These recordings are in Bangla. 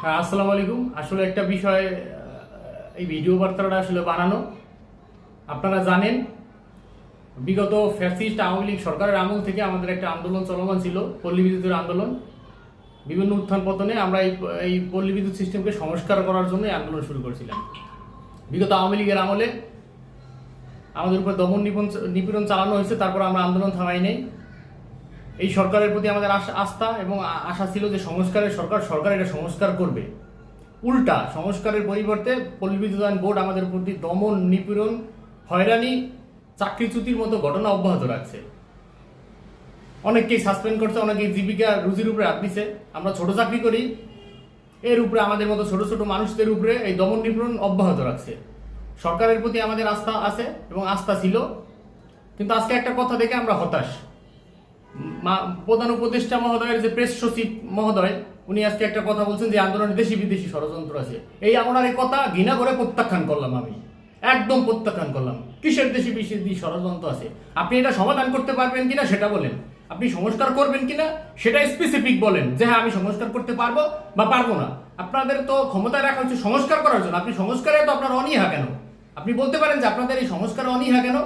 হ্যাঁ, আসসালামু আলাইকুম। আসলে একটা বিষয়, এই ভিডিও বার্তাটা আসলে বানানো, আপনারা জানেন বিগত ফ্যাসিস্ট আওয়ামী লীগ সরকারের আমল থেকে আমাদের একটা আন্দোলন চলমান ছিল, পল্লী বিদ্যুতের আন্দোলন। বিভিন্ন উত্থান পতনে আমরা এই পল্লী বিদ্যুৎ সিস্টেমকে সংস্কার করার জন্য এই আন্দোলন শুরু করেছিলাম। বিগত আওয়ামী লীগের আমলে আমাদের উপর দমন নিপীড়ন চালানো হয়েছে, তারপর আমরা আন্দোলন থামাই নেই। এই সরকারের প্রতি আমাদের আস্থা এবং আশা ছিল যে সরকার এটা সংস্কার করবে। উল্টা সংস্কারের পরিবর্তে পল্লী বিদ্যুতায়ন বোর্ড আমাদের প্রতি দমন নিপীড়ন, হয়রানি, চাকরিচ্যুতির মতো ঘটনা অব্যাহত রাখছে। অনেককেই সাসপেন্ড করছে, অনেকেই জীবিকা রুজির উপরে হাত দিচ্ছে। আমরা ছোট চাকরি করি, এর উপরে আমাদের মতো ছোট ছোট মানুষদের উপরে এই দমন নিপীড়ন অব্যাহত রাখছে। সরকারের প্রতি আমাদের আস্থা আছে এবং আস্থা ছিল, কিন্তু আজকে একটা কথা দেখে আমরা হতাশ। প্রধান উপদেষ্টা মহোদয়ের যে প্রেস সচিব মহোদয়, উনি আজকে একটা কথা বলছেন যে আন্দোলনে দেশি বিদেশি ষড়যন্ত্র আছে। ওনার এই কথা ঘৃণা করে প্রত্যাখ্যান করলাম, আমি একদম প্রত্যাখ্যান করলাম। কিসের দেশি বিদেশি ষড়যন্ত্র আছে? আপনি এটা সমাধান করতে পারবেন কিনা সেটা বলেন, আপনি সংস্কার করবেন কিনা সেটা স্পেসিফিক বলেন, যে হ্যাঁ আমি সংস্কার করতে পারবো বা পারবো না। আপনাদের তো ক্ষমতায় রাখা হচ্ছে সংস্কার করার জন্য, আপনি সংস্কারে তো আপনার অনীহা কেন? আপনি বলতে পারেন যে আপনাদের এই সংস্কারে অনীহা কেন?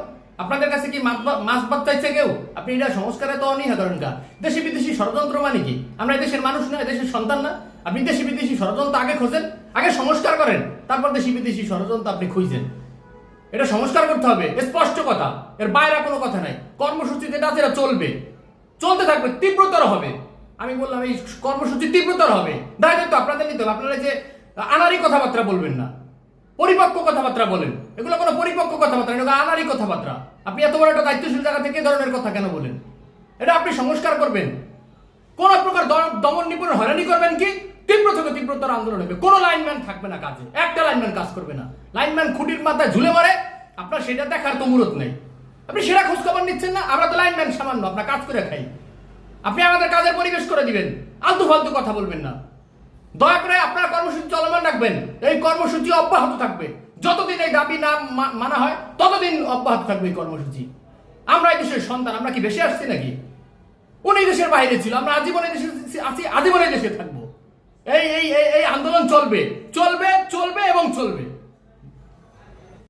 আপনাদের কাছে কি মাছ ভাত চাইছে কেউ? আপনি এটা সংস্কারে তো অনীহা করেন কা? দেশি বিদেশি ষড়যন্ত্র মানে কি? আমরা দেশের মানুষ না, দেশের সন্তান না? আপনি দেশি বিদেশি ষড়যন্ত্র আগে খোঁজেন, আগে সংস্কার করেন, তারপর দেশি বিদেশি ষড়যন্ত্র আপনি খুঁজছেন। এটা সংস্কার করতে হবে, স্পষ্ট কথা, এর বাইরে কোনো কথা নাই। কর্মসূচি যেটা আছে এটা চলতে থাকবে, তীব্রতর হবে। আমি বললাম এই কর্মসূচি তীব্রতর হবে, দায়িত্ব আপনাদের নিতে হবে। আপনারা যে আনারি কথাবার্তা বলবেন না, পরিপক্ক কথাবার্তা বলেন। এগুলো কোনো পরিপক্ক কথাবার্তা, এটা আনারি কথাবার্তা। আপনি এত বড় একটা দায়িত্বশীল জায়গা থেকে ধরনের কথা কেন বলেন? এটা আপনি সংস্কার করবেন, কোন প্রকার দমন নিপীড়ন হয়রানি করবেন কি? তীব্র থেকে তীব্রতর আন্দোলন হবে। কোনো লাইনম্যান থাকবে না কাজে, একটা লাইনম্যান কাজ করবে না। লাইনম্যান খুঁটির মাথায় ঝুলে মারে, আপনার সেটা দেখার তো মুরত নেই। আপনি সেটা খোঁজ খবর নিচ্ছেন না। আমরা তো লাইনম্যান সামান্য, আপনার কাজ করে খাই। আপনি আমাদের কাজের পরিবেশ করে দিবেন, আলতু ফালতু কথা বলবেন না। দয়া করে আপনার কর্মসূচি চলমান রাখবেন, এই কর্মসূচি অব্যাহত থাকবে। যতদিন এই দাবি না মানা হয় ততদিন অব্যাহত থাকবে এই কর্মসূচি। আমরা এই দেশের সন্তান, আমরা কি বেশি আসছি নাকি? উনি দেশের বাইরে ছিল, আমরা আজীবনে দেশে আছি, আজীবনে দেশে থাকবো। এই এই এই আন্দোলন চলবে চলবে চলবে এবং চলবে।